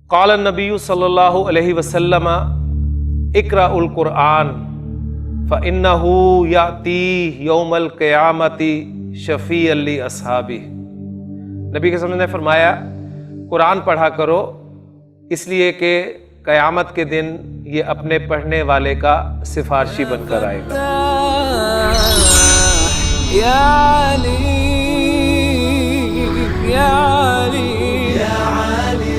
قال النبی صلی اللہ علیہ وسلم اقرأوا القرآن فإنه یأتی یوم القیامۃ شفیعا لأصحابہ۔ نبی کے نے فرمایا قرآن پڑھا کرو، اس لیے کہ قیامت کے دن یہ اپنے پڑھنے والے کا سفارشی بن کر آئے گا۔ یا علی یا علی یا علی۔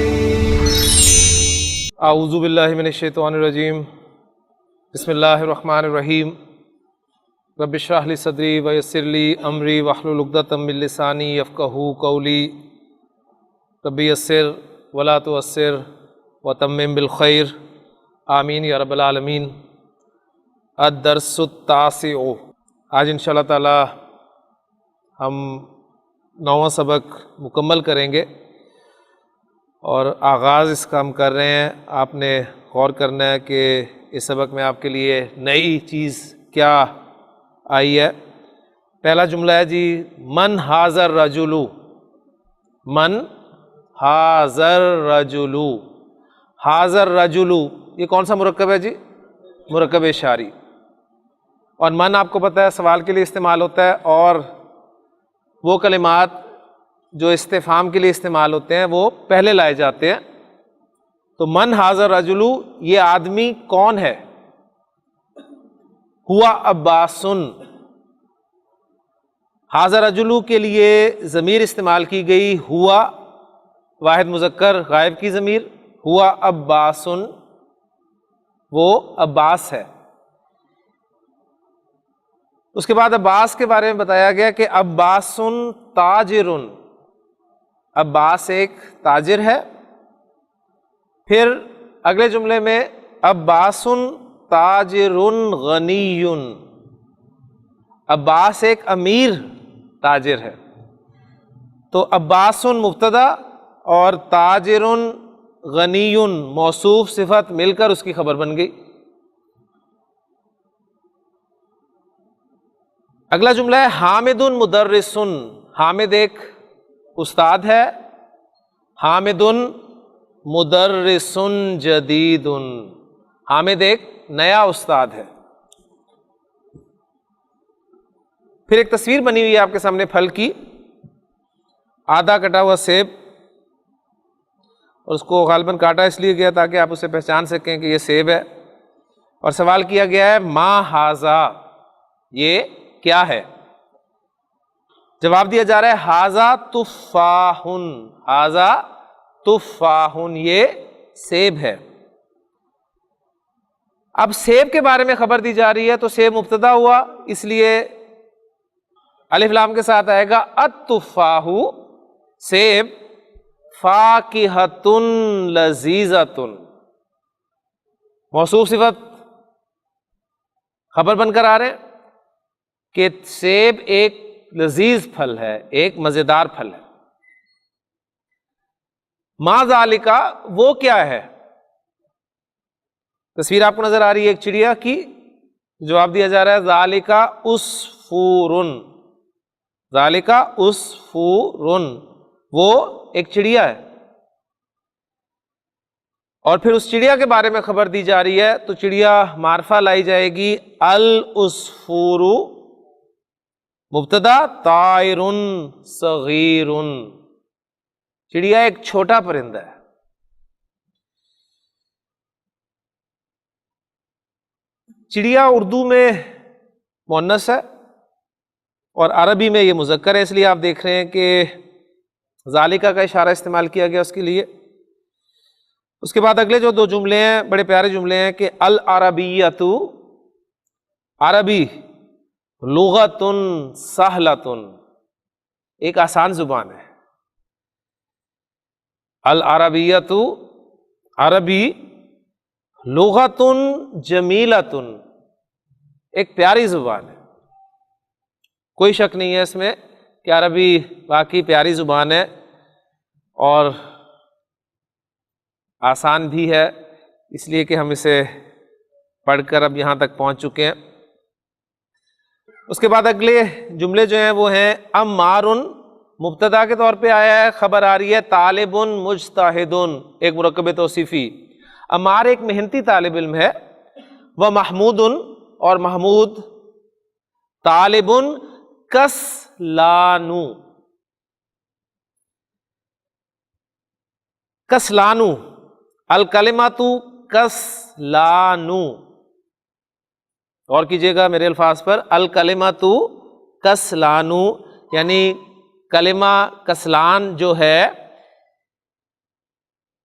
اعوذ باللہ من الشیطان الرجیم، بسم اللہ الرحمن الرحیم۔ رب اشرح لی صدری ویسر لی امری واحلل عقدۃ من لسانی یفقہوا قولی۔ رب یسر ولا تعسر وتمم بالخیر، آمین یا رب العالمین۔ الدرس التاسع، آج انشاءاللہ تعالی ہم 9واں سبق مکمل کریں گے اور آغاز اس کا ہم کر رہے ہیں۔ آپ نے غور کرنا ہے کہ اس سبق میں آپ کے لیے نئی چیز کیا آئی ہے۔ پہلا جملہ ہے جی من ھذا الرجل، من ھذا الرجل، ھذا الرجل یہ کون سا مرکب ہے جی؟ مرکب اشاری۔ اور من آپ کو پتہ ہے سوال کے لیے استعمال ہوتا ہے، اور وہ کلمات جو استفہام کے لیے استعمال ہوتے ہیں وہ پہلے لائے جاتے ہیں۔ تو من ھذا الرجل، یہ آدمی کون ہے؟ ہوا عباس، ھذا الرجل کے لیے ضمیر استعمال کی گئی، ہوا واحد مذکر غائب کی ضمیر، ہوا عباس، وہ عباس ہے۔ اس کے بعد عباس کے بارے میں بتایا گیا کہ عباس تاجر، عباس ایک تاجر ہے۔ پھر اگلے جملے میں عباس تاجر غنی، عباس ایک امیر تاجر ہے۔ تو عباس مبتدا اور تاجر غنی موصوف صفت مل کر اس کی خبر بن گئی۔ اگلا جملہ ہے حامد مدرس، حامد ایک استاد ہے، حامد مدرس جدید، حامد ایک نیا استاد ہے۔ پھر ایک تصویر بنی ہوئی ہے آپ کے سامنے پھل کی، آدھا کٹا ہوا سیب، اور اس کو غالباً کاٹا اس لیے گیا تاکہ آپ اسے پہچان سکیں کہ یہ سیب ہے، اور سوال کیا گیا ہے ما ھذا، یہ کیا ہے؟ جواب دیا جا رہا ہے ھذا تفاح، ھذا تفاح، یہ سیب ہے۔ اب سیب کے بارے میں خبر دی جا رہی ہے تو سیب مبتدا ہوا، اس لیے الف لام کے ساتھ آئے گا التفاح، سیب، فاکہۃ لذیذۃ، موصوف صفت خبر بن کر آ رہے ہیں کہ سیب ایک لذیذ پھل ہے، ایک مزیدار پھل ہے۔ ما ذالک، وہ کیا ہے؟ تصویر آپ کو نظر آ رہی ہے ایک چڑیا کی، جواب دیا جا رہا ہے ذالک عصفور، ذالک عصفور، وہ ایک چڑیا ہے۔ اور پھر اس چڑیا کے بارے میں خبر دی جا رہی ہے تو چڑیا معرفہ لائی جائے گی، العصفور مبتدا، طائر صغیر، چڑیا ایک چھوٹا پرندہ ہے۔ چڑیا اردو میں مؤنث ہے اور عربی میں یہ مذکر ہے، اس لیے آپ دیکھ رہے ہیں کہ ذالکہ کا اشارہ استعمال کیا گیا اس کے لیے۔ اس کے بعد اگلے جو دو جملے ہیں بڑے پیارے جملے ہیں کہ العربیۃ، عربی، لغۃ سہلۃ، ایک آسان زبان ہے۔ العربیۃ، عربی، لغۃ جمیلۃ، ایک پیاری زبان ہے۔ کوئی شک نہیں ہے اس میں کہ عربی واقعی پیاری زبان ہے اور آسان بھی ہے، اس لیے کہ ہم اسے پڑھ کر اب یہاں تک پہنچ چکے ہیں۔ اس کے بعد اگلے جملے جو ہیں وہ ہیں عمار مبتدا کے طور پہ آیا ہے، خبر آ رہی ہے طالب مجتہد، ایک مرکب توصیفی. عمار ایک محنتی طالب علم ہے. وہ محمود، اور محمود طالب کسلان، کسلان، الکلمۃ کسلان، اور کیجیے گا میرے الفاظ پر، الکلمۃ کسلان، یعنی کلمہ کسلان جو ہے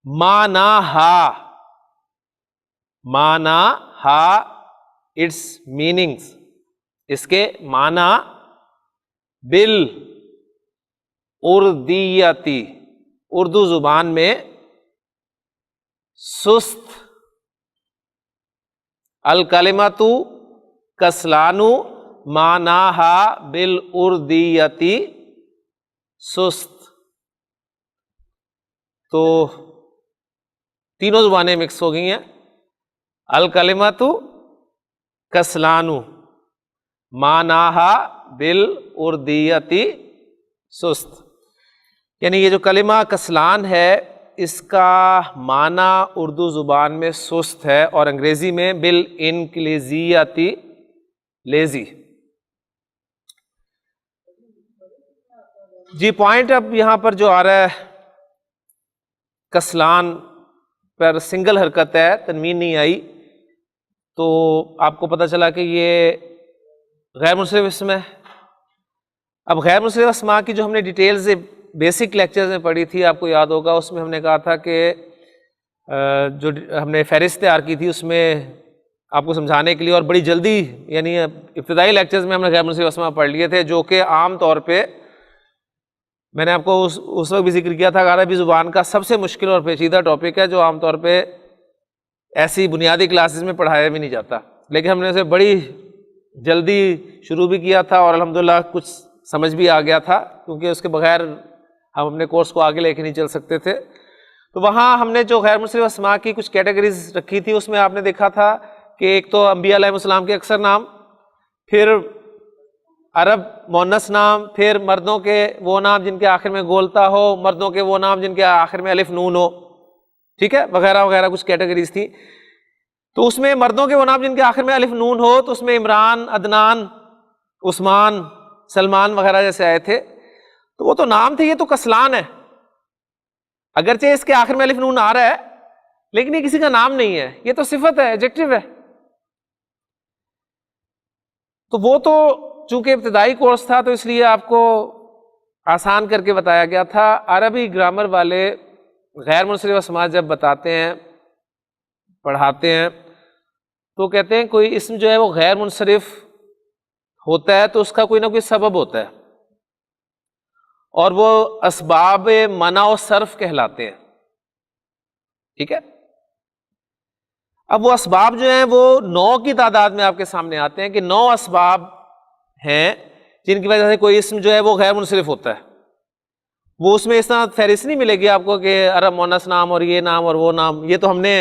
معنیٰ اٹس میننگز، اس کے معنی بال اردیتی، اردو زبان میں سست، الکلمۃ کسلان معنیٰ بالاردیتی سست. تو تینوں زبانیں مکس ہو گئی ہیں. الکلمۃ کسلان معنیٰ بالاردیتی سست، یعنی یہ جو کلمہ کسلان ہے اس کا معنی اردو زبان میں سست ہے، اور انگریزی میں بالانگلیزیتی لیزی. جی پوائنٹ اب یہاں پر جو آ رہا ہے، کسلان پر سنگل حرکت ہے، تنوین نہیں آئی، تو آپ کو پتہ چلا کہ یہ غیر منصرف اسم ہے. اب غیر منصرف اسماء کی جو ہم نے ڈیٹیلز بیسک لیکچرز میں پڑھی تھی، آپ کو یاد ہوگا، اس میں ہم نے کہا تھا کہ جو ہم نے فہرست تیار کی تھی اس میں آپ کو سمجھانے کے لیے، اور بڑی جلدی یعنی ابتدائی لیکچرز میں ہم نے غیر منصرف اسماء پڑھ لیے تھے، جو کہ عام طور پہ میں نے آپ کو اس وقت بھی ذکر کیا تھا کہ عربی زبان کا سب سے مشکل اور پیچیدہ ٹاپک ہے، جو عام طور پہ ایسی بنیادی کلاسز میں پڑھایا بھی نہیں جاتا، لیکن ہم نے اسے بڑی جلدی شروع بھی کیا تھا، اور الحمدللہ کچھ سمجھ بھی آ گیا تھا، کیونکہ اس کے بغیر ہم اپنے کورس کو آگے لے کے نہیں چل سکتے تھے. تو وہاں ہم نے جو غیر منصرف اسماء کی کچھ کیٹیگریز رکھی تھی، اس میں آپ نے دیکھا تھا کہ ایک تو انبیاء علیہ السلام کے اکثر نام، پھر عرب مؤنث نام، پھر مردوں کے وہ نام جن کے آخر میں گولتا ہو، مردوں کے وہ نام جن کے آخر میں الف نون ہو، ٹھیک ہے، وغیرہ وغیرہ کچھ کیٹیگریز تھی. تو اس میں مردوں کے وہ نام جن کے آخر میں الف نون ہو، تو اس میں عمران، عدنان، عثمان، سلمان وغیرہ جیسے آئے تھے. تو وہ تو نام تھے، یہ تو کسلان ہے، اگرچہ اس کے آخر میں الف نون آ رہا ہے لیکن یہ کسی کا نام نہیں ہے، یہ تو صفت ہے، ایڈجیکٹو ہے. تو وہ تو چونکہ ابتدائی کورس تھا تو اس لیے آپ کو آسان کر کے بتایا گیا تھا. عربی گرامر والے غیر منصرف اسماء جب بتاتے ہیں، پڑھاتے ہیں، تو کہتے ہیں کوئی اسم جو ہے وہ غیر منصرف ہوتا ہے تو اس کا کوئی نہ کوئی سبب ہوتا ہے، اور وہ اسباب منع و صرف کہلاتے ہیں. ٹھیک ہے، اب وہ اسباب جو ہیں وہ 9 کی تعداد میں آپ کے سامنے آتے ہیں، کہ 9 اسباب ہیں جن کی وجہ سے کوئی اسم جو ہے وہ غیر منصرف ہوتا ہے. وہ اس میں اس طرح فہرست نہیں ملے گی آپ کو کہ عرب مؤنث نام اور یہ نام اور وہ نام، یہ تو ہم نے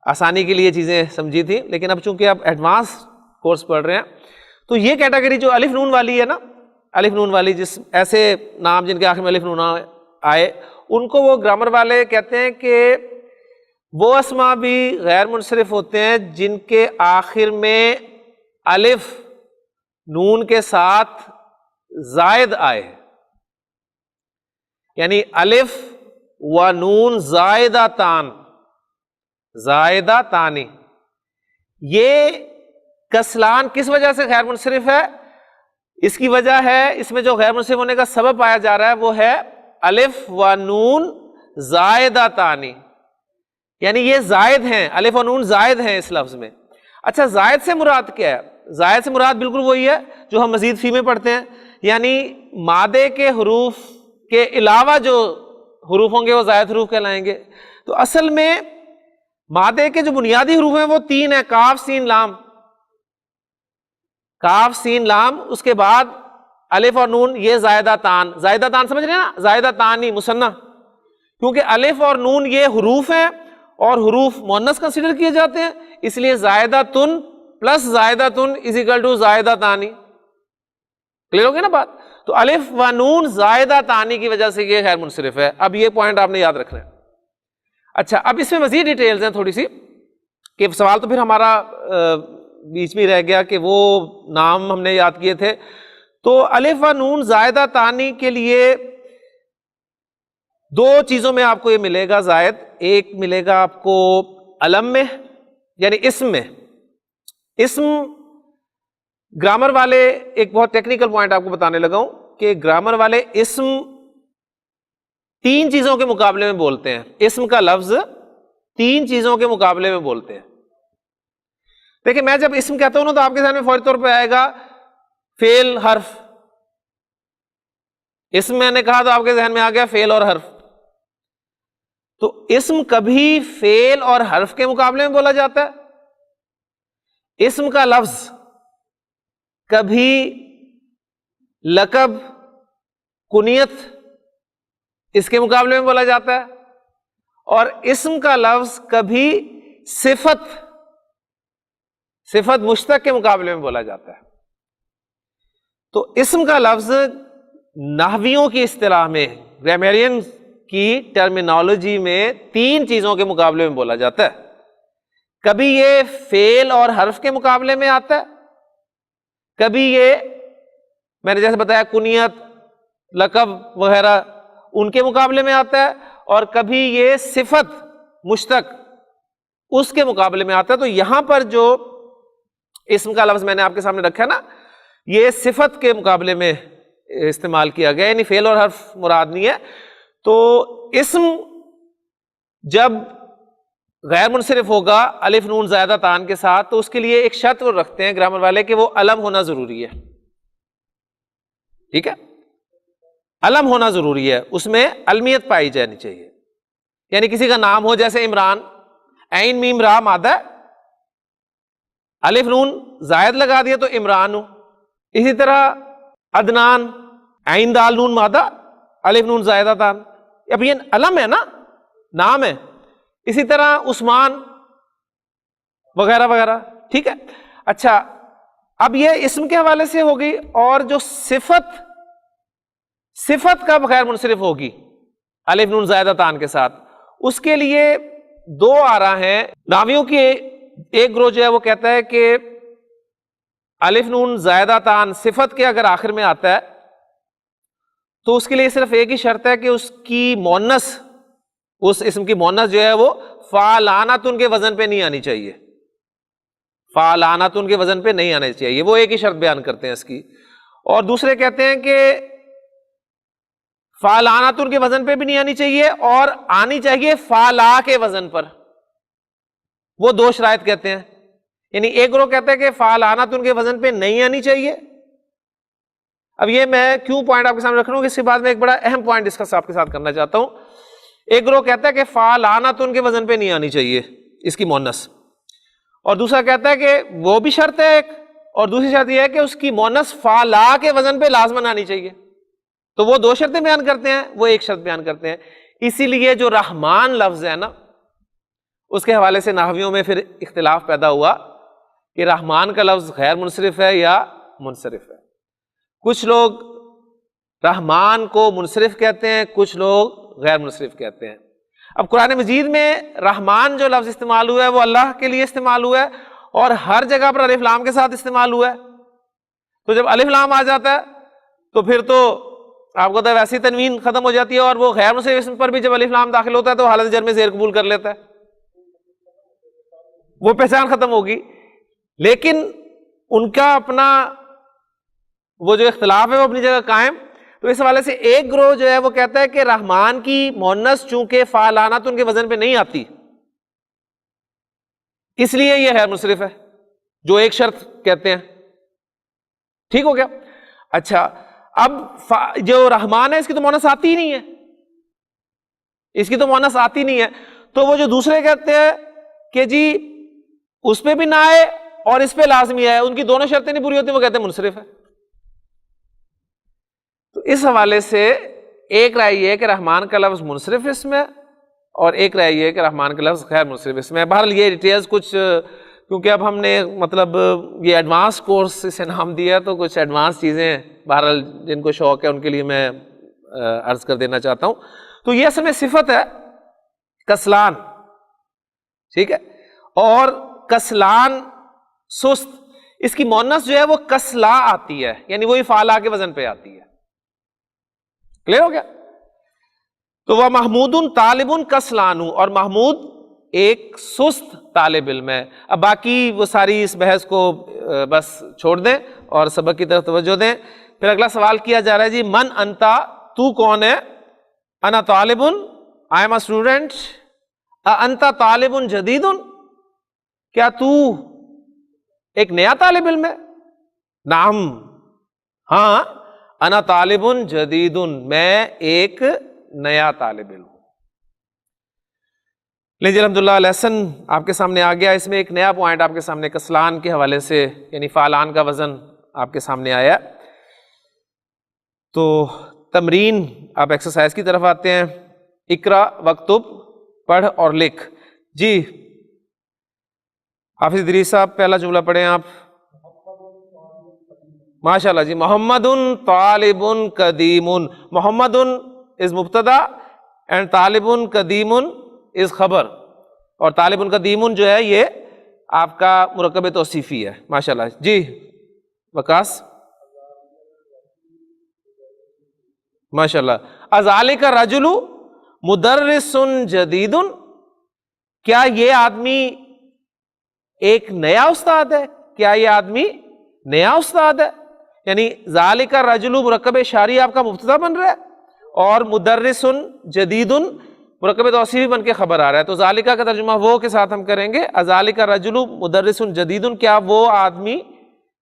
آسانی کے لیے چیزیں سمجھی تھی، لیکن اب چونکہ آپ ایڈوانس کورس پڑھ رہے ہیں تو یہ کیٹیگری جو الف نون والی ہے نا، الف نون والی جس ایسے نام جن کے آخر میں الف نون آئے، ان کو وہ گرامر والے کہتے ہیں کہ وہ اسماء بھی غیر منصرف ہوتے ہیں جن کے آخر میں الف نون کے ساتھ زائد آئے، یعنی الف و نون زائدہ تانی. یہ کسلان کس وجہ سے غیر منصرف ہے؟ اس کی وجہ ہے، اس میں جو غیر منصرف ہونے کا سبب پایا جا رہا ہے وہ ہے الف و نون زائدہ تانی، یعنی یہ زائد ہیں، الف و نون زائد ہیں اس لفظ میں. اچھا، زائد سے مراد کیا ہے؟ زائد سے مراد بالکل وہی ہے جو ہم مزید فی میں پڑھتے ہیں، یعنی مادے کے حروف کے علاوہ جو حروف ہوں گے وہ زائد حروف کہلائیں گے. تو اصل میں مادے کے جو بنیادی حروف ہیں وہ 3 ہیں، کاف سین لام. کاف سین لام، اس کے بعد الف اور نون، یہ زائدہ تان. زائدہ تان سمجھ رہے ہیں نا، زائدہ تانی مثنیٰ، کیونکہ الف اور نون یہ حروف ہیں اور حروف مؤنث کنسیڈر کیے جاتے ہیں، اس لیے زائدہ تن پلس زائدہ تن از اکول ٹو زائدہ تانی. کلیئر ہو گیا نا بات؟ تو الف و نون زائدہ تانی کی وجہ سے یہ غیر منصرف ہے. اب یہ پوائنٹ آپ نے یاد رکھنا ہے. اچھا اب اس میں مزید ڈیٹیلز ہیں تھوڑی سی, کہ سوال تو پھر ہمارا بیچ میں رہ گیا کہ وہ نام ہم نے یاد کیے تھے. تو الف و نون زائدہ تانی کے لیے دو چیزوں میں آپ کو یہ ملے گا زائد. ایک ملے گا آپ کو علم میں یعنی اسم میں. اسم گرامر والے ایک بہت ٹیکنیکل پوائنٹ آپ کو بتانے لگا ہوں کہ گرامر والے اسم تین چیزوں کے مقابلے میں بولتے ہیں. اسم کا لفظ تین چیزوں کے مقابلے میں بولتے ہیں. دیکھیں میں جب اسم کہتا ہوں نا تو آپ کے ذہن میں فوری طور پہ آئے گا فعل حرف. اسم میں نے کہا تو آپ کے ذہن میں آ گیا فعل اور حرف. تو اسم کبھی فعل اور حرف کے مقابلے میں بولا جاتا ہے. اسم کا لفظ کبھی لقب کنیت اس کے مقابلے میں بولا جاتا ہے, اور اسم کا لفظ کبھی صفت مشتق کے مقابلے میں بولا جاتا ہے. تو اسم کا لفظ نحویوں کی اصطلاح میں, گرامیرین کی ٹرمینالوجی میں تین چیزوں کے مقابلے میں بولا جاتا ہے. کبھی یہ فعل اور حرف کے مقابلے میں آتا ہے, کبھی یہ میں نے جیسے بتایا کنیت لقب وغیرہ ان کے مقابلے میں آتا ہے, اور کبھی یہ صفت مشتق اس کے مقابلے میں آتا ہے. تو یہاں پر جو اسم کا لفظ میں نے آپ کے سامنے رکھا ہے نا, یہ صفت کے مقابلے میں استعمال کیا گیا, یعنی فعل اور حرف مراد نہیں ہے. تو اسم جب غیر منصرف ہوگا الف نون زائدہ تان کے ساتھ, تو اس کے لیے ایک شرط وہ رکھتے ہیں گرامر والے کہ وہ علم ہونا ضروری ہے. ٹھیک ہے, علم ہونا ضروری ہے, اس میں علمیت پائی جانی چاہیے. یعنی کسی کا نام ہو جیسے عمران, عین میم را مادہ, الف نون زائد لگا دیا تو عمران ہو. اسی طرح عدنان, عین دال نون مادہ, الف نون زائدہ تان, اب یہ علم ہے نا, نام ہے. اسی طرح عثمان وغیرہ وغیرہ. ٹھیک ہے, اچھا اب یہ اسم کے حوالے سے ہوگی, اور جو صفت کب غیر منصرف ہوگی الف نون زائدہ تان کے ساتھ, اس کے لیے دو آرا ہیں ناویوں کی. ایک گروہ جو ہے وہ کہتا ہے کہ الف نون زائدہ تان صفت کے اگر آخر میں آتا ہے تو اس کے لیے صرف ایک ہی شرط ہے کہ اس کی مونس, اس اسم کی مونس جو ہے وہ فعلانتن کے وزن پہ نہیں آنی چاہیے. فعلانتن کے وزن پہ نہیں آنا چاہیے, وہ ایک ہی شرط بیان کرتے ہیں اس کی. اور دوسرے کہتے ہیں کہ فعلانتن کے وزن پہ بھی نہیں آنی چاہیے, اور آنی چاہیے فعلا کے وزن پر. وہ دو شرائط کہتے ہیں. یعنی ایک گروہ کہتا ہے کہ فعلانتن کے وزن پہ نہیں آنی چاہیے. اب یہ میں کیوں پوائنٹ آپ کے سامنے رکھ رہا ہوں, اس کے بعد میں ایک بڑا اہم پوائنٹ ڈسکس آپ کے ساتھ کرنا چاہتا ہوں. ایک گروہ کہتا ہے کہ فعلانتن کے وزن پہ نہیں آنی چاہیے اس کی مونس, اور دوسرا کہتا ہے کہ وہ بھی شرط ہے ایک, اور دوسری شرط یہ ہے کہ اس کی مونس فعلا کے وزن پہ لازماً آنی چاہیے. تو وہ دو شرطیں بیان کرتے ہیں, وہ ایک شرط بیان کرتے ہیں. اسی لیے جو رحمان لفظ ہے نا, اس کے حوالے سے نحویوں میں پھر اختلاف پیدا ہوا کہ رحمان کا لفظ غیر منصرف ہے یا منصرف ہے. کچھ لوگ رحمان کو منصرف کہتے ہیں, کچھ لوگ غیر منصرف کہتے ہیں. اب قرآن مجید میں رحمان جو لفظ استعمال ہوا ہے وہ اللہ کے لیے استعمال ہوا ہے, اور ہر جگہ پر الف لام کے ساتھ استعمال ہوا ہے. تو جب الف لام آ جاتا ہے تو پھر تو آپ کو تو ویسی تنوین ختم ہو جاتی ہے, اور وہ غیر منصرف اسم پر بھی جب الف لام داخل ہوتا ہے تو حالت جر میں زیر قبول کر لیتا ہے, وہ پہچان ختم ہوگی. لیکن ان کا اپنا وہ جو اختلاف ہے وہ اپنی جگہ قائم. تو اس حوالے سے ایک گروہ جو ہے وہ کہتا ہے کہ رحمان کی مونس چونکہ فعلانت ان کے وزن پہ نہیں آتی, اس لیے یہ غیر منصرف ہے, جو ایک شرط کہتے ہیں. ٹھیک ہو گیا. اچھا اب جو رحمان ہے اس کی تو مونس آتی ہی نہیں ہے, اس کی تو مونس آتی نہیں ہے. تو وہ جو دوسرے کہتے ہیں کہ جی اس پہ بھی نہ آئے اور اس پہ لازمی آئے, ان کی دونوں شرطیں نہیں پوری ہوتی, وہ کہتے ہیں منصرف ہے. تو اس حوالے سے ایک رائے یہ ہے کہ رحمان کا لفظ منصرف اسم ہے, اور ایک رائے یہ ہے کہ رحمان کا لفظ غیر منصرف اسم ہے. بہرحال یہ ڈیٹیلز کچھ کیونکہ اب ہم نے مطلب یہ ایڈوانس کورس اسے نام دیا، تو کچھ ایڈوانس چیزیں بہرحال جن کو شوق ہے ان کے لیے میں عرض کر دینا چاہتا ہوں۔ تو یہ اصل میں صفت ہے کسلان، ٹھیک ہے، اور کسلان سست، اس کی مونس جو ہے وہ کسلا آتی ہے، یعنی وہی فعلا کے وزن پہ آتی ہے۔ کلیئر ہو گیا؟ تو وہ محمود طالب کسلان، اور محمود ایک سست طالب علم ہے۔ اب باقی وہ ساری اس بحث کو بس چھوڑ دیں اور سبق کی طرف توجہ دیں۔ پھر اگلا سوال کیا جا رہا ہے جی من انتا، تو کون ہے؟ انا طالب، آئی ایم اے اسٹوڈنٹ۔ انتا طالب جدید، کیا تو ایک نیا طالب علم ہے؟ نعم، ہاں، انا طالب جدید، میں ایک نیا طالب علم ہوں۔ لیجیے الحمدللہ لیسن آپ کے سامنے آ گیا، اس میں ایک نیا پوائنٹ آپ کے سامنے کسلان کے حوالے سے، یعنی فعلان کا وزن آپ کے سامنے آیا۔ تو تمرین، آپ ایکسرسائز کی طرف آتے ہیں۔ اقرا وکتب، پڑھ اور لکھ۔ جی حافظ ادریس صاحب پہلا جملہ پڑھیں آپ۔ ماشاءاللہ جی، محمد طالب قدیم، محمد از مبتدا اینڈ طالب قدیم از خبر، اور طالب قدیم جو ہے یہ آپ کا مرکب توصیفی ہے۔ ماشاءاللہ جی وکاس، ماشاءاللہ۔ اذالک الرجل مدرس جدید، کیا یہ آدمی ایک نیا استاد ہے؟ کیا یہ آدمی نیا استاد ہے؟ یعنی ذالک الرجل مرکب اشاری آپ کا مبتدا بن رہا ہے، اور مدرس جدید مرکب توصیفی بن کے خبر آ رہا ہے۔ تو ذالکہ کا ترجمہ وہ کے ساتھ ہم کریں گے، اذالک الرجل مدرس جدید، کیا وہ آدمی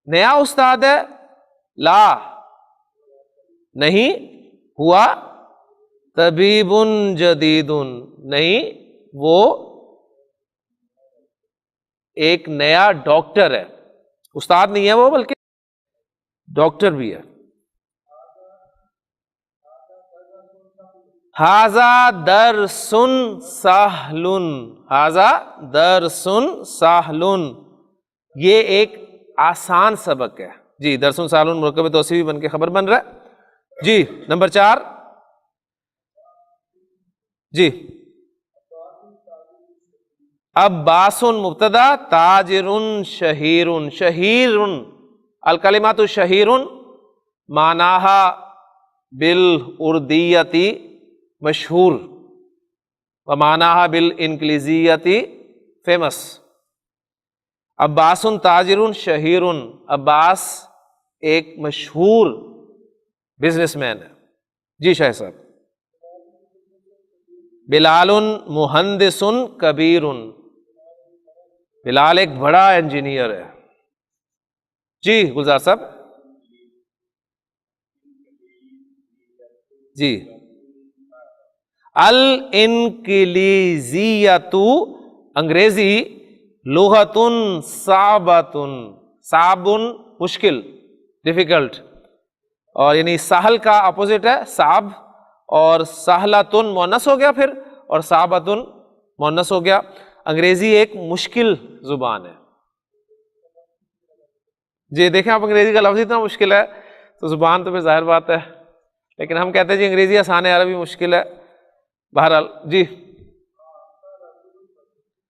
نیا استاد ہے؟ لا، نہیں، ہوا طبیب جدید، نہیں، وہ ایک نیا ڈاکٹر ہے۔ استاد نہیں ہے وہ، بلکہ ڈاکٹر بھی ہے۔ ھذا درس سہل، ھذا درس سہل، یہ ایک آسان سبق ہے۔ جی درس سہل مرکب توصیفی بن کے خبر بن رہا ہے۔ جی نمبر 4، جی عباس مبتدا، تاجر شہیر، شہیر الکلمات شہیر معناہا بالاردیۃ مشہور و معناہا بالانگلیزیۃ فیمس۔ عباس تاجر شہیر، عباس ایک مشہور بزنس مین ہے۔ جی شاہ صاحب۔ بلال مہندس کبیر، بلال ایک بڑا انجینئر ہے۔ جی گلزار صاحب۔ جی الانکلیزیۃ انگریزی، لغۃ صعبۃ، صعب مشکل، ڈیفیکلٹ، اور یعنی سہل کا اپوزٹ ہے صعب، اور سہلۃ مؤنث ہو گیا پھر، اور صعبۃ مؤنث ہو گیا۔ انگریزی ایک مشکل زبان ہے۔ جی دیکھیں آپ، انگریزی کا لفظ اتنا مشکل ہے تو زبان تو پھر ظاہر بات ہے، لیکن ہم کہتے ہیں جی انگریزی آسان ہے، عربی مشکل ہے۔ بہرحال جی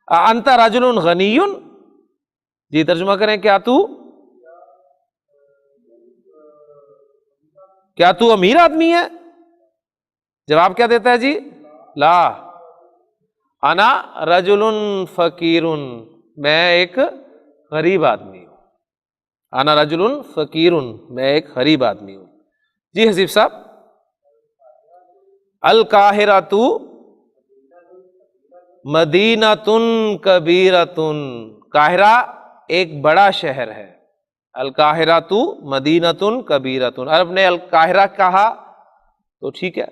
انت رجل غنی، جی ترجمہ کریں، کیا تو امیر آدمی ہے؟ جواب کیا دیتا ہے جی؟ لا، انا رجل فقیر، میں ایک غریب آدمی ہوں۔ انا رجل فقیر، میں ایک غریب آدمی ہوں۔ جی حسیب صاحب۔ القاہرۃ مدینۃ کبیرۃ، قاہرہ ایک بڑا شہر ہے۔ القاہرۃ مدینۃ کبیرۃ، عرب نے القاہرہ کہا تو ٹھیک ہے،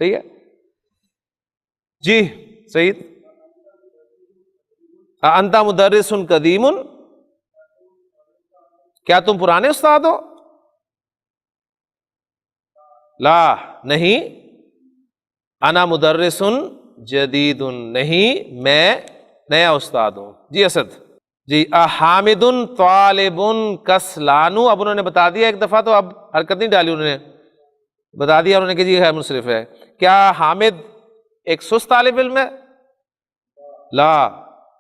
صحیح ہے۔ جی سعید۔ انت مدرس قدیم، کیا تم پرانے استاد ہو؟ لا، نہیں، انا مدرس جدید، نہیں، میں نیا استاد ہوں۔ جی اسد۔ جی حامد طالب کسلان، اب انہوں نے بتا دیا ایک دفعہ، تو اب حرکت نہیں ڈالی انہوں نے، بتا دیا انہوں نے کہ جی ہے منصرف ہے. کیا حامد ایک سست طالب علم ہے؟ لا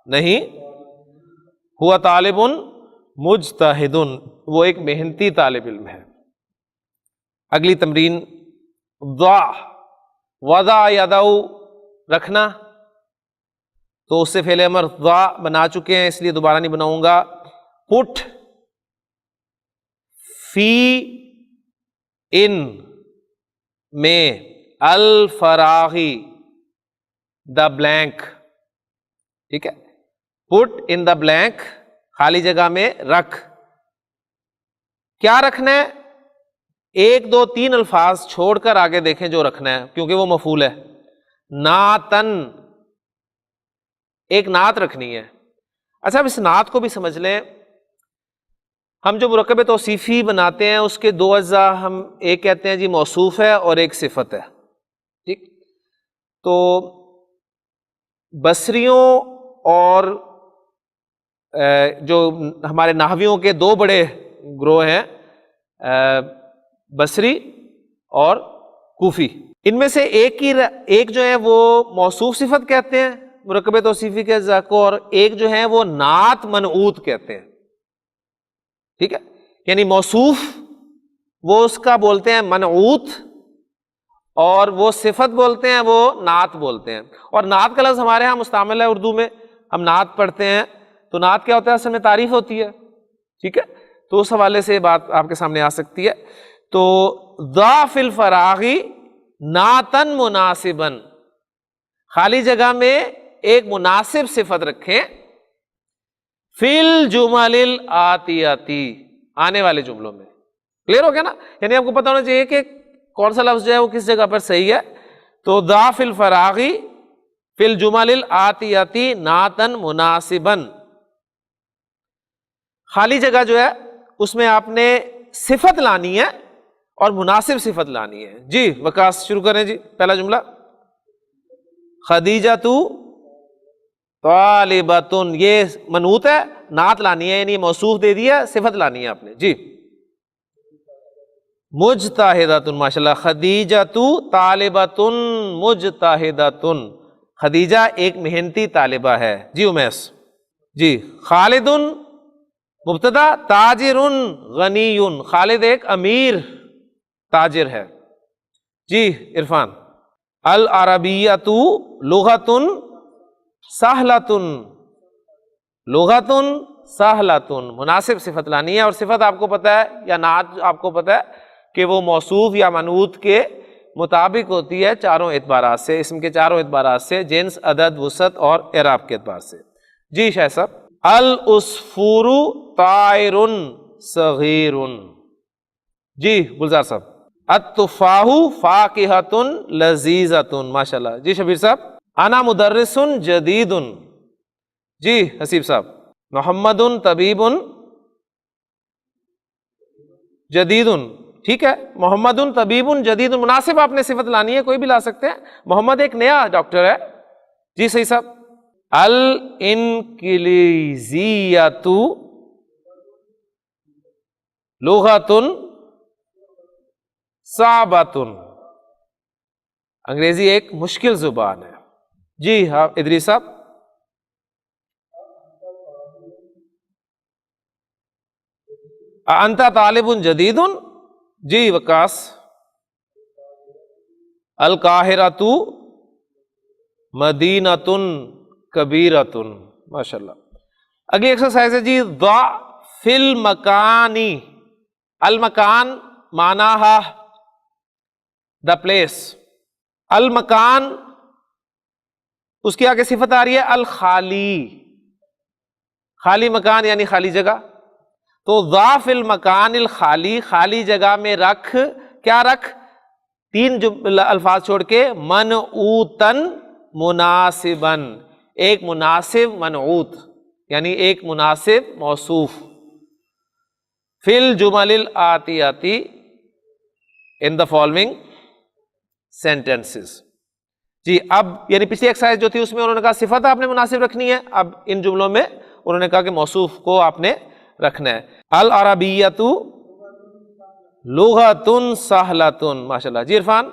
نہیں، ہوا طالب مجتہد، وہ ایک محنتی طالب علم ہے. اگلی تمرین وضع یدہ رکھنا، تو اس سے فعل امر ضع بنا چکے ہیں اس لیے دوبارہ نہیں بناؤں گا. پٹ فی ان میں الفراغی دا بلینک، ٹھیک ہے، پٹ ان دا بلینک خالی جگہ میں رکھ. کیا رکھنا ہے؟ ایک دو تین الفاظ چھوڑ کر آگے دیکھیں جو رکھنا ہے، کیونکہ وہ مفعول ہے. نعتن، ایک نعت رکھنی ہے. اچھا اب اس نعت کو بھی سمجھ لیں. ہم جو مرکب توصیفی بناتے ہیں اس کے دو اجزاء، ہم ایک کہتے ہیں جی موصوف ہے اور ایک صفت ہے، ٹھیک. تو بصریوں اور جو ہمارے نحویوں کے دو بڑے گروہ ہیں، بصری اور کوفی، ان میں سے ایک جو ہے وہ موصوف صفت کہتے ہیں مرکب توصیفی کے اجزاء کو، اور ایک جو ہے وہ نعت منعوت کہتے ہیں، ٹھیک ہے. یعنی موصوف وہ اس کا بولتے ہیں منعوت، اور وہ صفت بولتے ہیں وہ نعت بولتے ہیں. اور نعت کا لفظ ہمارے ہاں مستعمل ہے اردو میں، ہم نعت پڑھتے ہیں، تو نعت کیا ہوتا ہے؟ اصل میں تعریف ہوتی ہے، ٹھیک ہے. تو اس حوالے سے بات آپ کے سامنے آ سکتی ہے. تو ضع فی الفراغی نعتن مناسبا، خالی جگہ میں ایک مناسب صفت رکھیں. فی الجمل الآتیاتی، آنے والے جملوں میں. کلیئر ہو گیا نا؟ یعنی آپ کو پتہ ہونا چاہیے کہ کون سا لفظ جو ہے وہ کس جگہ پر صحیح ہے. تو ضع فی الفراغی فی الجمل الآتیاتی نعتن مناسبا، خالی جگہ جو ہے اس میں آپ نے صفت لانی ہے اور مناسب صفت لانی ہے. جی وکاس شروع کریں جی. پہلا جملہ خدیجۃ طالبۃ، یہ منعوت ہے، نعت لانی ہے، یعنی موصوف دے دیا، صفت لانی ہے آپ نے. جی مجتہدۃ، ماشاءاللہ. خدیجۃ طالبۃ مجتہدۃ، خدیجہ ایک محنتی طالبہ ہے. جی امیس. جی خالد مبتدا، تاجر غنی، خالد ایک امیر تاجر ہے. جی عرفان. العربیۃ لغۃ سہلۃ، لغۃ سہلۃ، مناسب صفت لانی ہے. اور صفت آپ کو پتہ ہے یا نعت آپ کو پتہ ہے کہ وہ موصوف یا منعوت کے مطابق ہوتی ہے چاروں اعتبارات سے، اسم کے چاروں اعتبارات سے، جنس، عدد، وسعت اور اعراب کے اعتبار سے. جی شاہ صاحب. العصفور طائر صغیر. جی گلزار صاحب. التفاح فاکہۃ لذیذۃ، ماشاءاللہ. جی شبیر صاحب. انا مدرس جدید. جی حسیب صاحب. محمد طبیب جدید، ٹھیک ہے. محمد طبیب جدید، مناسب آپ نے صفت لانی ہے، کوئی بھی لا سکتے ہیں. محمد ایک نیا ڈاکٹر ہے. جی صحیح صاحب. الانکلیزیۃ لغۃ صعبۃ، انگریزی ایک مشکل زبان ہے. جی ہاں ادریس صاحب. انت طالب جدید. جی وکاس. القاہرۃ مدینۃ کبیرۃ، ماشاءاللہ. اگلی ایکسرسائز ہے جی ضع فی المکانی. المکان معنی ہے دا پلیس. المکان اس کی آگے صفت آ رہی ہے الخالی، خالی مکان یعنی خالی جگہ. تو ضع فی المکان الخالی، خالی جگہ میں رکھ، کیا رکھ؟ تین الفاظ چھوڑ کے منعوتن مناسباً، ایک مناسب منعوت یعنی ایک مناسب موصوف. فی الجمل الآتیاتی ان دا فالوئنگ سینٹینسز. جی اب یعنی پچھلی ایکسرسائز جو تھی اس میں انہوں نے کہا صفت آپ نے مناسب رکھنی ہے، اب ان جملوں میں انہوں نے کہا کہ موصوف کو آپ نے رکھنا ہے. العربیۃ لغۃ سہلۃ. ماشاء اللہ. جی عرفان.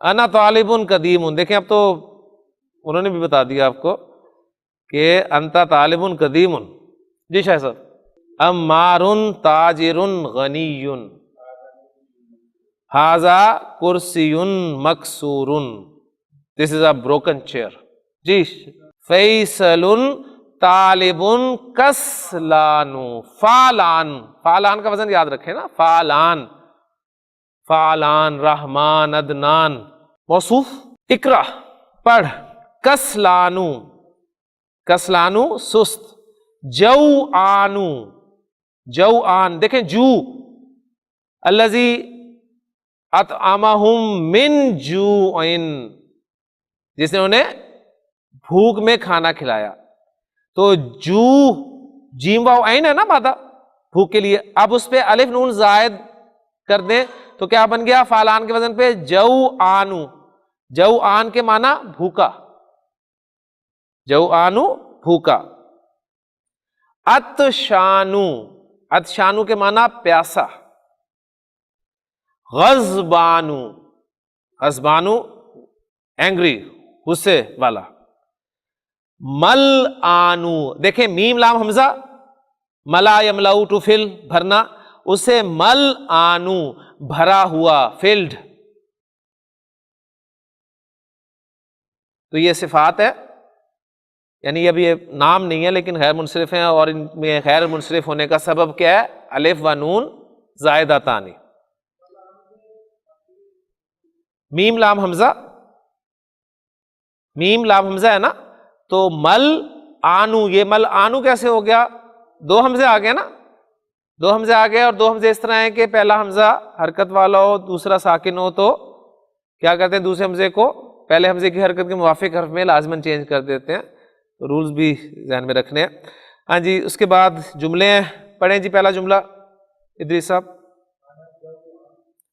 انا طالب قدیم. دیکھیں اب تو انہوں نے بھی بتا دیا آپ کو کہ انتا طالب قدیم. جی شاہ صاحب. عمار تاجر غنی. ھذا کرسی مکسور. دس از اے بروکن چیئر. جی. فیصل طالب کسلان. فالان. فالان کا وزن یاد رکھیں نا. فالان. فالان. رحمان. عدنان. موصوف. اقرا پڑھ. کسلانو. کسلانو سست. جوعانو. جوعان. دیکھیں جو. الذی اطعمہم من جوع. جس نے انہیں بھوک میں کھانا کھلایا. تو جو جیم واو عین ہے نا مادہ بھوک کے لیے. اب اس پہ الف نون زائد کر دیں تو کیا بن گیا؟ فالان کے وزن پہ جوعانو. جوعان کے معنی بھوکا. جوعانو بھوکا. عطشانو. عطشانو کے معنی پیاسا. غضبانو. غضبانو اینگری، غصے والا. ملآنو. دیکھیں میم لام حمزہ. ملا یملؤ ٹو فل بھرنا، اسے ملآنو بھرا ہوا، فلڈ. تو یہ صفات ہے، یعنی اب یہ نام نہیں ہے لیکن غیر منصرف ہیں، اور ان میں غیر منصرف ہونے کا سبب کیا ہے؟ الف و نون زائدتان. میم لام حمزہ. میم لام حمزہ ہے نا، تو مل آنو. یہ مل آنو کیسے ہو گیا؟ دو حمزے آ گئے نا. دو حمزے آ گئے، اور دو حمزے اس طرح ہیں کہ پہلا حمزہ حرکت والا ہو، دوسرا ساکن ہو، تو کیا کرتے ہیں؟ دوسرے حمزے کو پہلے حمزے کی حرکت کے موافق حرف میں لازماً چینج کر دیتے ہیں. رولز بھی ذہن میں رکھنے ہیں. ہاں جی. اس کے بعد جملے ہیں، پڑھیں جی. پہلا جملہ ادریس صاحب.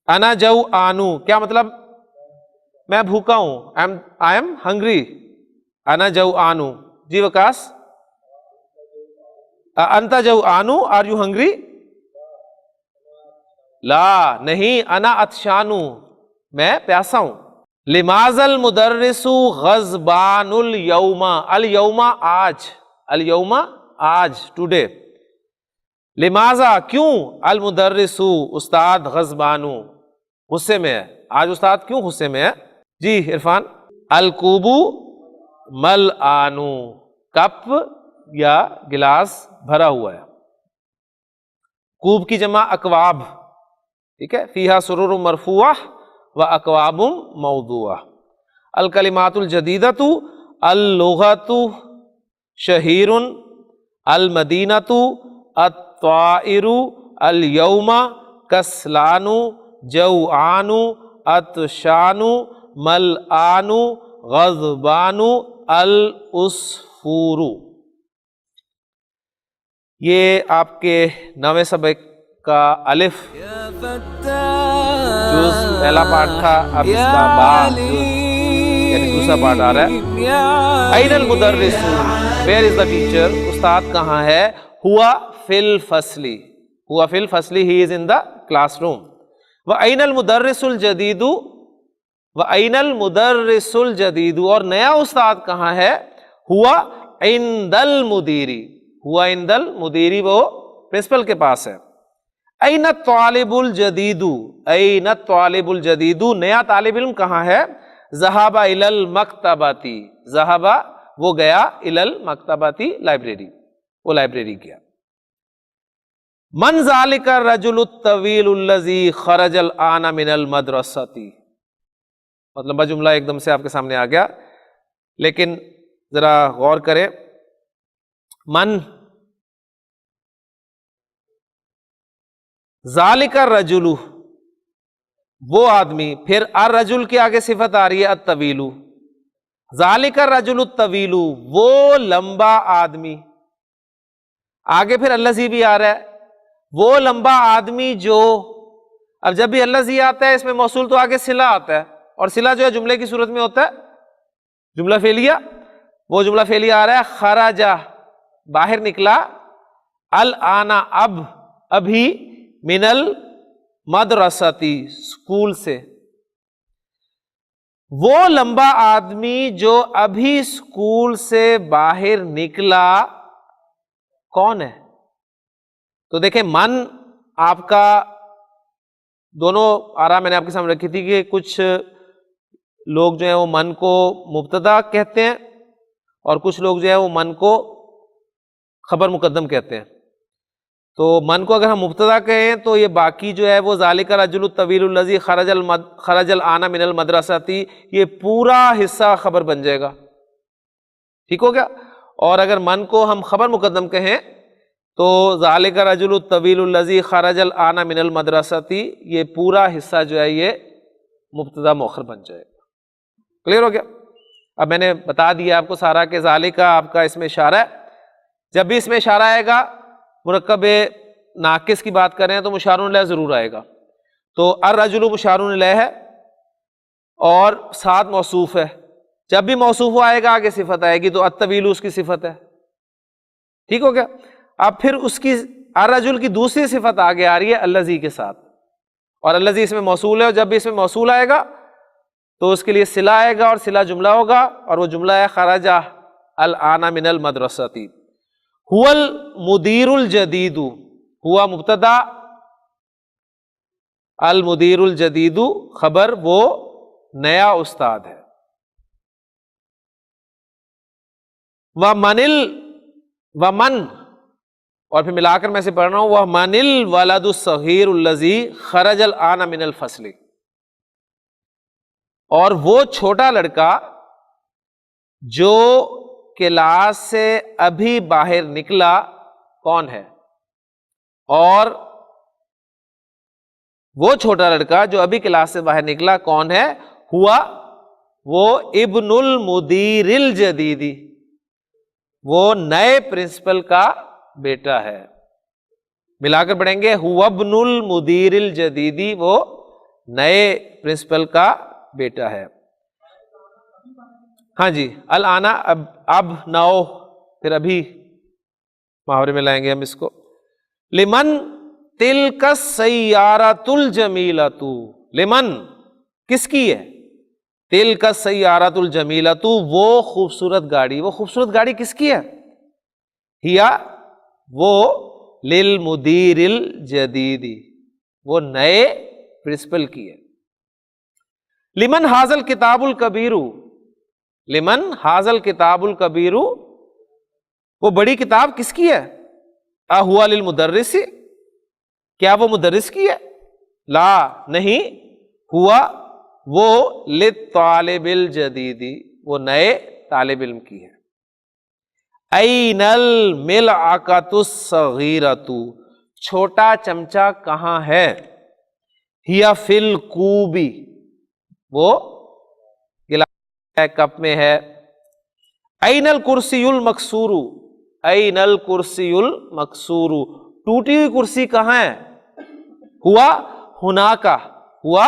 انا جوعانو. کیا مطلب؟ میں بھوکا ہوں. I am hungry. انا جوعانو. جی وکاس. انت جوعانو. Are you hungry? لا نہیں. انا عطشانو. میں پیاسا ہوں. لماذا المدرس غضبان الیوم. الیوم آج. الیوم آج، ٹوڈے. لماذا کیوں؟ المدرس استاد غضبانو غصے میں ہے. آج استاد کیوں غصے میں ہے؟ جی عرفان. الکوبو ملآنو. کپ یا گلاس بھرا ہوا ہے. کوب کی جمع اکواب. ٹھیک ہے. فیہا سرور مرفوعہ و اکواب موضوعہ. الکلمات الجدیدۃ اللغۃ شہیر المدینۃ الطائر الیوم کسلان جوعان عطشان ملآن غضبان العصفور. یہ آپ کے 9ویں سبق کا الف جز پہلا پارٹ تھا. اب اس کا با یعنی دوسرا پارٹ آ رہا ہے. این المدرس. Where is the teacher. استاد کہاں ہے؟ ہوا فی الفصل. ہوا فی الفصل. He is in the classroom. وَأَيْنَ الْمُدَرِّسُ الْجَدِيدُ. وَأَيْنَ الْمُدَرِّسُ الْجَدِيدُ. اور نیا استاد کہاں ہے؟ ہوا عِنْدَ الْمُدِيرِ. ہوا عِنْدَ الْمُدِيرِ. وہ پرنسپل کے پاس ہے. أَيْنَ الطَّالِبُ الْجَدِيدُ. أَيْنَ الطَّالِبُ الْجَدِيدُ. نیا طالب علم کہاں ہے؟ ذَهَبَ إِلَى الْمَكْتَبَةِ. ذَهَبَ وہ گیا، إِلَى الْمَكْتَبَةِ لائبریری. وہ لائبریری گیا. من ذالک الرجل الطویل الذی خرج الآن من المدرسۃ. مطلب جملہ ایک دم سے آپ کے سامنے آ گیا، لیکن ذرا غور کریں. من ذالک الرجل وہ آدمی، پھر الرجل کے آگے صفت آ رہی ہے الطویل. ذالک الرجل الطویل وہ لمبا آدمی. آگے پھر الذی بھی آ رہا ہے. وہ لمبا آدمی جو، اب جب بھی الذی آتا ہے اس میں موصول تو آگے صلہ آتا ہے، اور صلہ جو ہے جملے کی صورت میں ہوتا ہے جملہ فعلیہ. وہ جملہ فعلی آ رہا ہے خرجہ باہر نکلا، الآن اب ابھی، من المدرستی اسکول سے. وہ لمبا آدمی جو ابھی اسکول سے باہر نکلا کون ہے؟ تو دیکھیں من آپ کا دونوں آرا میں نے آپ کے سامنے رکھی تھی کہ کچھ لوگ جو ہیں وہ من کو مبتدا کہتے ہیں اور کچھ لوگ جو ہے وہ من کو خبر مقدم کہتے ہیں. تو من کو اگر ہم مبتدا کہیں تو یہ باقی جو ہے وہ ذالک الرجل الطویل الذی خرج الآن من المدرسۃ، یہ پورا حصہ خبر بن جائے گا. ٹھیک ہو گیا؟ اور اگر من کو ہم خبر مقدم کہیں تو ذالک الرجل الطویل الذی خرج الآن من المدرسۃ، یہ پورا حصہ جو ہے یہ مبتدا مؤخر بن جائے گا. کلیئر ہو گیا؟ اب میں نے بتا دیا آپ کو سارا کہ ذالک آپ کا اس میں اشارہ ہے. جب بھی اس میں اشارہ آئے گا مرکب ناقص کی بات کریں تو مشار الیہ ضرور آئے گا. تو الرجل مشار الیہ ہے اور ساتھ موصوف ہے. جب بھی موصوف آئے گا آگے صفت آئے گی تو الطویل اس کی صفت ہے. ٹھیک ہو گیا؟ اب پھر اس کی الرجل کی دوسری صفت آگے آ رہی ہے الذی کے ساتھ، اور الذی اس میں موصول ہے، اور جب بھی اس میں موصول آئے گا تو اس کے لیے صلہ آئے گا اور صلہ جملہ ہوگا، اور وہ جملہ ہے خرجہ الآن من المدرسۃ. هو المدیر الجدید، ہوا مبتدا، المدیر الجدید خبر، وہ نیا استاد ہے. ومن اور پھر ملا کر میں سے پڑھ رہا ہوں، ومن الولد الصغیر الذی خرج الآن من الفصل، اور وہ چھوٹا لڑکا جو کلاس سے ابھی باہر نکلا کون ہے؟ اور وہ چھوٹا لڑکا جو ابھی کلاس سے باہر نکلا کون ہے؟ ہوا وہ ابن المدیر الجدید، وہ نئے پرنسپل کا بیٹا ہے. ملا کر پڑھیں گے ہوا ابن المدیر الجدید، وہ نئے پرنسپل کا بیٹا ہے. ہاں جی، الآن اب ناؤ، پھر ابھی محاورے میں لائیں گے ہم اس کو. لمن تلک السیارۃ الجمیلۃ، لمن کس کی ہے؟ تلک السیارۃ الجمیلۃ، وہ خوبصورت گاڑی. وہ خوبصورت گاڑی کس کی ہے؟ ہیا وہ للمدیر الجدید، وہ نئے پرنسپل کی ہے. لمن ھذا الکتاب الکبیر، لمن ھذا الکتاب الکبیر، وہ بڑی کتاب کس کی ہے؟ اہوا للمدرس، کیا وہ مدرس کی ہے؟ لا نہیں، ہوا وہ للطالب الجدید، وہ نئے طالب علم کی ہے. این الملعقۃ الصغیرۃ، چھوٹا چمچہ کہاں ہے؟ ہیا فی الکوب، وہ کپ میں ہے. این الکرسی المکسور، این الکرسی المکسور، ٹوٹی ہوئی کرسی کہاں ہے؟ ہوا ہناکا، ہوا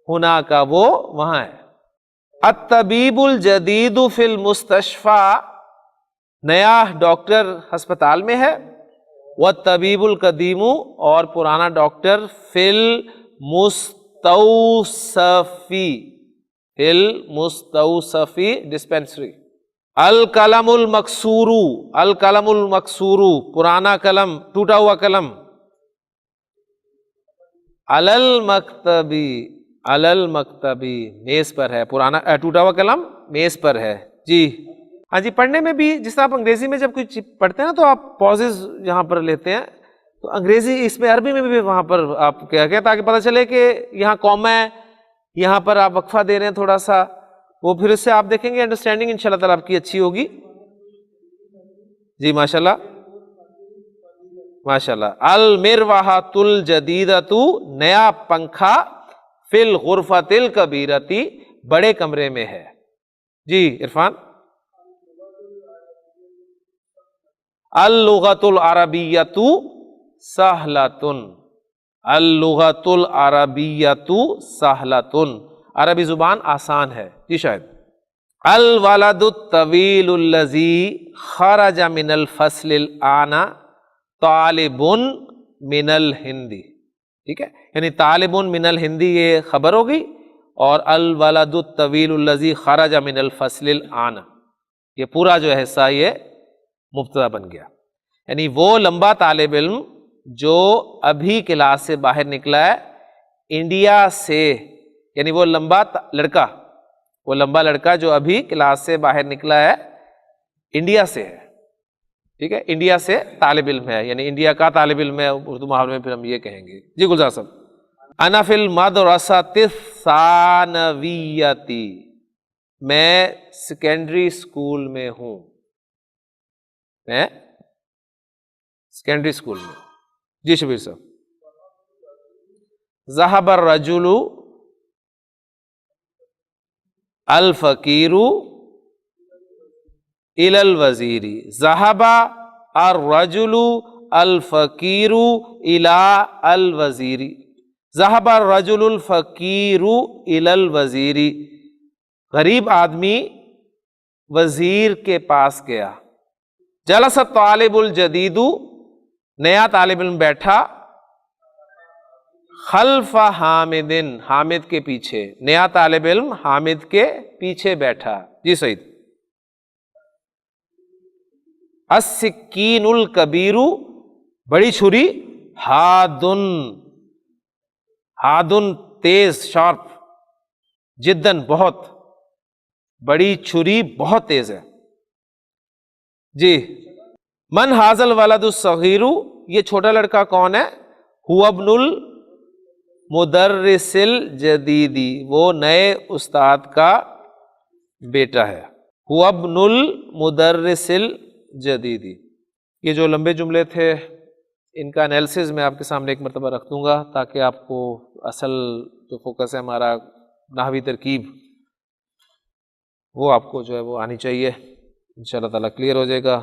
ہناکا، وہ وہاں ہے. الطبیب الجدید فی المستشفی، نیا ڈاکٹر ہسپتال میں ہے. والطبیب القدیم، اور پرانا ڈاکٹر فی المستوصفی، فی المستوصفی ڈسپینسری. القلم المکسور، القلم المکسور، پرانا قلم، ٹوٹا ہوا قلم. علی المکتبی، علی المکتبی، میز پر ہے، پرانا ٹوٹا ہوا قلم میز پر ہے. جی ہاں جی، پڑھنے میں بھی جس طرح آپ انگریزی میں جب کوئی پڑھتے ہیں نا تو آپ پازز یہاں پر لیتے ہیں، تو انگریزی اس میں عربی میں بھی وہاں پر آپ کیا کہیں تاکہ پتہ چلے کہ یہاں کوما ہے، یہاں پر آپ وقفہ دے رہے ہیں تھوڑا سا، وہ پھر اس سے آپ دیکھیں گے انڈرسٹینڈنگ انشاءاللہ تعالیٰ آپ کی اچھی ہوگی. جی ماشاءاللہ ماشاءاللہ. المروحۃ الجدیدۃ، نیا پنکھا، فی الغرفۃ الکبیرۃ، بڑے کمرے میں ہے. جی عرفان. اللغۃ العربیۃ سہلۃ، اللغۃ العربیۃ سہلۃ، عربی زبان آسان ہے. جی شاید الولد الطویل الذی خرج من الفصل الآن طالب من الہندی، ٹھیک ہے، یعنی طالب من الہندی یہ خبر ہوگی، اور الولد الطویل الذی خرج من الفصل الآن یہ پورا جو حصہ یہ مبتدا بن گیا، یعنی وہ لمبا طالب علم جو ابھی کلاس سے باہر نکلا ہے انڈیا سے، یعنی وہ لمبا لڑکا جو ابھی کلاس سے باہر نکلا ہے انڈیا سے ہے، ٹھیک ہے، انڈیا سے طالب علم ہے، یعنی انڈیا کا طالب علم ہے، اردو محاورے میں پھر ہم یہ کہیں گے۔ جی گلزار صاحب، انا فی المدرسۃ الثانویۃ، میں سیکنڈری اسکول میں ہوں، میں سیکنڈری اسکول میں۔ جی شبیر صاحب، ذهب الرجل الفقیر الی الوزیر، ذهب الرجل الفقیر الی الوزیر، ذهب الرجل الفقیر الی الوزیر، غریب آدمی وزیر کے پاس گیا۔ جلس الطالب الجدید، نیا طالب علم بیٹھا، خلف حامد، حامد کے پیچھے، نیا طالب علم حامد کے پیچھے بیٹھا۔ جی سعید، السکین الکبیر، بڑی چھری، حادن، حادن تیز، شارپ، جدن بہت، بڑی چھری بہت تیز ہے۔ جی، من ھذا الولد الصغیر، یہ چھوٹا لڑکا کون ہے؟ هو ابن المدرس الجدید، وہ نئے استاد کا بیٹا ہے۔ هو ابن المدرس الجدید۔ یہ جو لمبے جملے تھے ان کا انالیسز میں آپ کے سامنے ایک مرتبہ رکھ دوں گا تاکہ آپ کو اصل جو فوکس ہے ہمارا نحوی ترکیب وہ آپ کو جو ہے وہ آنی چاہیے، انشاءاللہ تعالیٰ کلیئر ہو جائے گا۔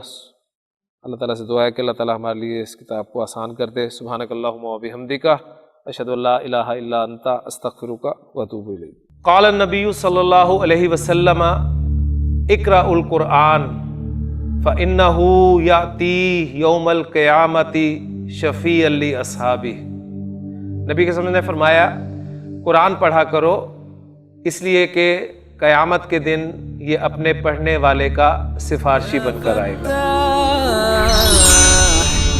اللہ تعالیٰ سے دعا ہے کہ اللہ تعالیٰ ہمارے لیے اس کتاب کو آسان کر دے۔ سبحانک اللہم و بحمدک، اشہد ان لا الہ الا انت، استغفرک و اتوب الیک۔ قال النبی صلی اللہ علیہ وسلم اقرأ القرآن فإنہ یأتی یوم القیامۃ شفیعا لأصحابہ، نبی کے نے فرمایا قرآن پڑھا کرو اس لیے کہ قیامت کے دن یہ اپنے پڑھنے والے کا سفارشی بن کر آئے گا۔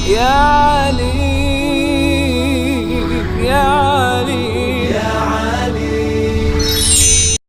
یا علی